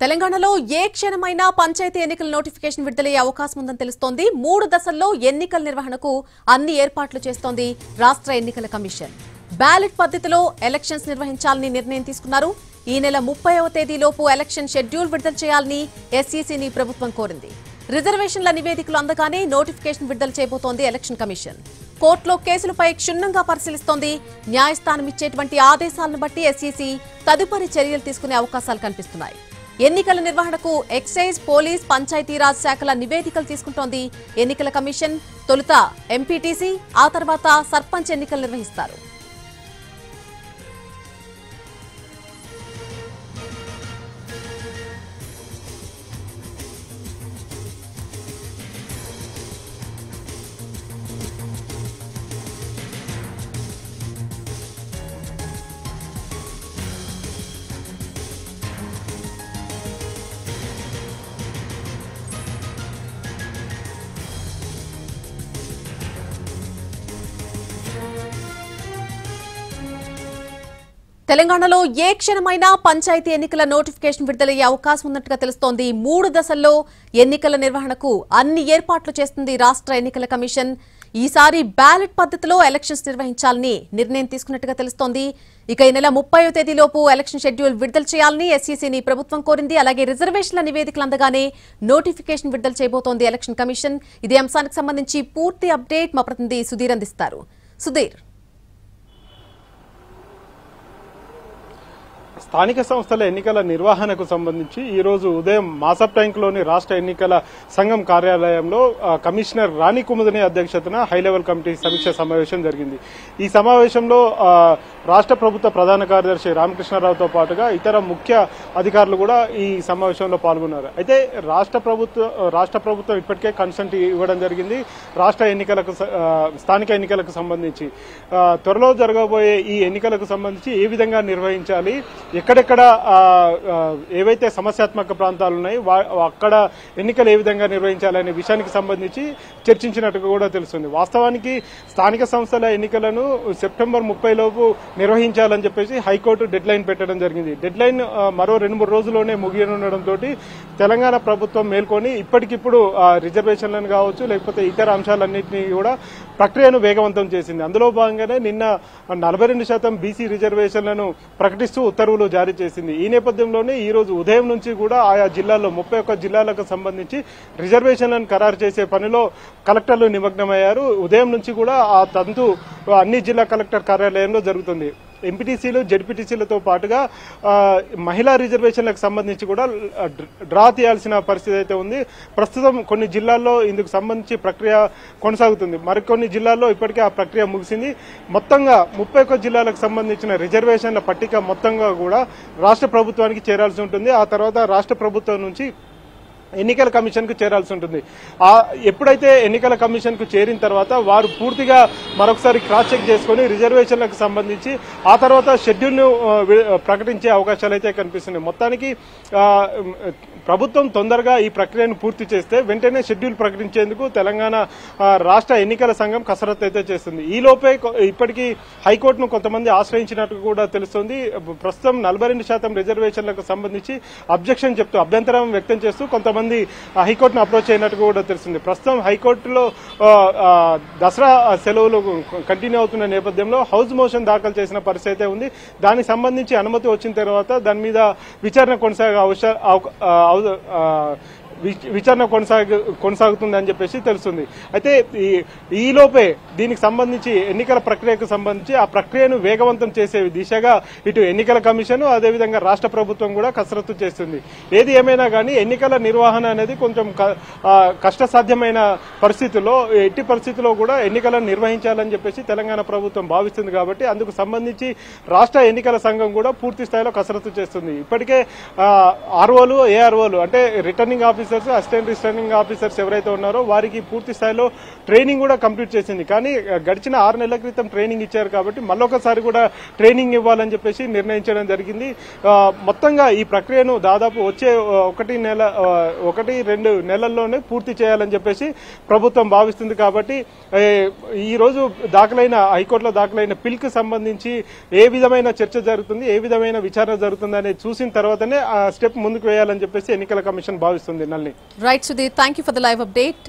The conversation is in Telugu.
తెలంగాణలో ఏ క్షణమైనా పంచాయతీ ఎన్నికల నోటిఫికేషన్ విడుదలయ్యే అవకాశం ఉందని తెలుస్తోంది. 3 దశల్లో ఎన్నికల నిర్వహణకు అన్ని ఏర్పాట్లు చేస్తోంది రాష్ట్ర ఎన్నికల కమిషన్. బ్యాలెట్ పద్ధతిలో ఎలక్షన్స్ నిర్వహించాలని నిర్ణయం తీసుకున్నారు. ఈ నెల 30వ తేదీలోపు ఎలక్షన్ షెడ్యూల్ విడుదల చేయాలని ఎస్ఈసీని ప్రభుత్వం కోరింది. రిజర్వేషన్ల నివేదికలు అందగానే నోటిఫికేషన్ విడుదల చేయబోతోంది ఎలక్షన్ కమిషన్. కోర్టులో కేసులపై క్షుణ్ణంగా పరిశీలిస్తోంది. న్యాయస్థానం ఇచ్చేటువంటి ఆదేశాలను బట్టి ఎస్ఈసీ తదుపరి చర్యలు తీసుకునే అవకాశాలు కనిపిస్తున్నాయి. ఎన్నికల నిర్వహణకు ఎక్సైజ్, పోలీస్, పంచాయతీరాజ్ శాఖల నివేదికలు తీసుకుంటోంది ఎన్నికల కమిషన్. తొలుత ఎంపీటీసీ, ఆ తర్వాత సర్పంచ్ ఎన్నికలు నిర్వహిస్తారు. తెలంగాణలో ఏ క్షణమైనా పంచాయతీ ఎన్నికల నోటిఫికేషన్ విడుదలయ్యే అవకాశం ఉన్నట్టుగా తెలుస్తోంది. 3 దశల్లో ఎన్నికల నిర్వహణకు అన్ని ఏర్పాట్లు చేస్తుంది రాష్ట్ర ఎన్నికల కమిషన్. ఈసారి బ్యాలెట్ పద్ధతిలో ఎలక్షన్స్ నిర్వహించాలని నిర్ణయం తీసుకున్నట్టుగా తెలుస్తోంది. ఇక ఈ నెల 30వ తేదీలోపు ఎలక్షన్ షెడ్యూల్ విడుదల చేయాలని ఎస్ఈసీని ప్రభుత్వం కోరింది. అలాగే రిజర్వేషన్ల నివేదికలు అందగానే నోటిఫికేషన్ విడుదల చేయబోతోంది ఎలక్షన్ కమిషన్. ఇదే అంశానికి సంబంధించి పూర్తి అప్డేట్ మా ప్రతినిధి సుధీర్ అందిస్తారు. సుధీర్, స్థానిక సంస్థల ఎన్నికల నిర్వహణకు సంబంధించి ఈ రోజు ఉదయం మాసప్ ట్యాంక్లోని రాష్ట్ర ఎన్నికల సంఘం కార్యాలయంలో కమిషనర్ రాణి కుముదిని అధ్యక్షతన హైలెవెల్ కమిటీ సమీక్ష సమావేశం జరిగింది. ఈ సమావేశంలో రాష్ట్ర ప్రభుత్వ ప్రధాన కార్యదర్శి రామకృష్ణారావుతో పాటుగా ఇతర ముఖ్య అధికారులు కూడా ఈ సమావేశంలో పాల్గొన్నారు. అయితే రాష్ట్ర ప్రభుత్వం ఇప్పటికే కన్సెంట్ ఇవ్వడం జరిగింది. రాష్ట్ర ఎన్నికలకు స్థానిక ఎన్నికలకు సంబంధించి త్వరలో జరగబోయే ఈ ఎన్నికలకు సంబంధించి ఏ విధంగా నిర్వహించాలి, ఎక్కడెక్కడ ఏవైతే సమస్యాత్మక ప్రాంతాలు ఉన్నాయో అక్కడ ఎన్నికలు ఏ విధంగా నిర్వహించాలనే విషయానికి సంబంధించి చర్చించినట్టుగా కూడా తెలుస్తుంది. వాస్తవానికి స్థానిక సంస్థల ఎన్నికలను సెప్టెంబర్ 30 లోపు నిర్వహించాలని చెప్పేసి హైకోర్టు డెడ్ లైన్ పెట్టడం జరిగింది. డెడ్ లైన్ మరో 2-3 రోజుల్లోనే ముగియనుండడంతో తెలంగాణ ప్రభుత్వం మేల్కొని ఇప్పటికిప్పుడు రిజర్వేషన్లను కావచ్చు, లేకపోతే ఇతర అంశాలన్నింటినీ కూడా ప్రక్రియను వేగవంతం చేసింది. అందులో భాగంగానే నిన్న 42% బీసీ రిజర్వేషన్లను ప్రకటిస్తూ ఉత్తర్వులు జారీ చేసింది. ఈ నేపథ్యంలోనే ఈ రోజు ఉదయం నుంచి కూడా ఆయా జిల్లాల్లో 31 జిల్లాలకు సంబంధించి రిజర్వేషన్లను ఖరారు చేసే పనిలో కలెక్టర్లు నిమగ్నమయ్యారు. ఉదయం నుంచి కూడా ఆ తంతు అన్ని జిల్లా కలెక్టర్ కార్యాలయంలో జరుగుతుంది. ఎంపీటీసీలు, జెడ్పీటీసీలతో పాటుగా మహిళా రిజర్వేషన్లకు సంబంధించి కూడా డ్రా తీయాల్సిన పరిస్థితి అయితే ఉంది. ప్రస్తుతం కొన్ని జిల్లాల్లో ఇందుకు సంబంధించి ప్రక్రియ కొనసాగుతుంది. మరికొన్ని జిల్లాల్లో ఇప్పటికే ఆ ప్రక్రియ ముగిసింది. మొత్తంగా 31 జిల్లాలకు సంబంధించిన రిజర్వేషన్ల పట్టిక మొత్తంగా కూడా రాష్ట్ర ప్రభుత్వానికి చేరాల్సి ఉంటుంది. ఆ తర్వాత రాష్ట్ర ప్రభుత్వం నుంచి ఎన్నికల కమిషన్ కు చేరాల్సి ఉంటుంది. ఎప్పుడైతే ఎన్నికల కమిషన్ కు చేరిన తర్వాత వారు పూర్తిగా మరొకసారి క్రాస్ చెక్ చేసుకుని రిజర్వేషన్లకు సంబంధించి ఆ తర్వాత షెడ్యూల్ ను ప్రకటించే అవకాశాలు అయితే కనిపిస్తున్నాయి. మొత్తానికి ప్రభుత్వం తొందరగా ఈ ప్రక్రియను పూర్తి చేస్తే వెంటనే షెడ్యూల్ ప్రకటించేందుకు తెలంగాణ రాష్ట్ర ఎన్నికల సంఘం కసరత్తు అయితే చేస్తుంది. ఈ లోపే ఇప్పటికీ హైకోర్టును కొంతమంది ఆశ్రయించినట్టు కూడా తెలుస్తోంది. ప్రస్తుతం 42% రిజర్వేషన్లకు సంబంధించి అబ్జెక్షన్ చెప్తూ అభ్యంతరం వ్యక్తం చేస్తూ కొంతమంది హైకోర్టును అప్రోచ్ అయినట్టు కూడా తెలుస్తుంది. ప్రస్తుతం హైకోర్టులో దసరా సెలవులు కంటిన్యూ అవుతున్న నేపథ్యంలో హౌస్ మోషన్ దాఖలు చేసిన పరిస్థితి అయితే ఉంది. దానికి సంబంధించి అనుమతి వచ్చిన తర్వాత దాని మీద విచారణ కొనసాగుతుందని చెప్పేసి తెలుస్తుంది. అయితే ఈ లోపే దీనికి సంబంధించి ఎన్నికల ప్రక్రియకు సంబంధించి ఆ ప్రక్రియను వేగవంతం చేసే దిశగా ఇటు ఎన్నికల కమిషన్, అదేవిధంగా రాష్ట్ర ప్రభుత్వం కూడా కసరత్తు చేస్తుంది. ఏది ఏమైనా కానీ ఎన్నికల నిర్వహణ అనేది కొంచెం కష్టసాధ్యమైన పరిస్థితుల్లో, ఎట్టి పరిస్థితుల్లో కూడా ఎన్నికలను నిర్వహించాలని చెప్పేసి తెలంగాణ ప్రభుత్వం భావిస్తుంది. కాబట్టి అందుకు సంబంధించి రాష్ట్ర ఎన్నికల సంఘం కూడా పూర్తి స్థాయిలో కసరత్తు చేస్తుంది. ఇప్పటికే ఆర్ఓలు, ఏఆర్ఓలు అంటే returning officer officers, assistant returning officers ఎవరైతే ఉన్నారో వారికి పూర్తి స్థాయిలో ట్రైనింగ్ కూడా కంప్లీట్ చేసింది. కానీ గడిచిన 6 నెలల క్రితం ట్రైనింగ్ ఇచ్చారు కాబట్టి మళ్ళొకసారి కూడా ట్రైనింగ్ ఇవ్వాలని చెప్పేసి నిర్ణయించడం జరిగింది. మొత్తంగా ఈ ప్రక్రియను దాదాపు వచ్చే 1-2 నెలల్లోనే పూర్తి చేయాలని చెప్పేసి ప్రభుత్వం భావిస్తుంది. కాబట్టి ఈ రోజు హైకోర్టులో దాఖలైన పిల్కి సంబంధించి ఏ విధమైన చర్చ జరుగుతుంది, ఏ విధమైన విచారణ జరుగుతుంది అనేది చూసిన తర్వాతనే ఆ స్టెప్ ముందుకు వేయాలని చెప్పేసి ఎన్నికల కమిషన్ భావిస్తుంది. నల్ని right Sudheer, thank you for the live update.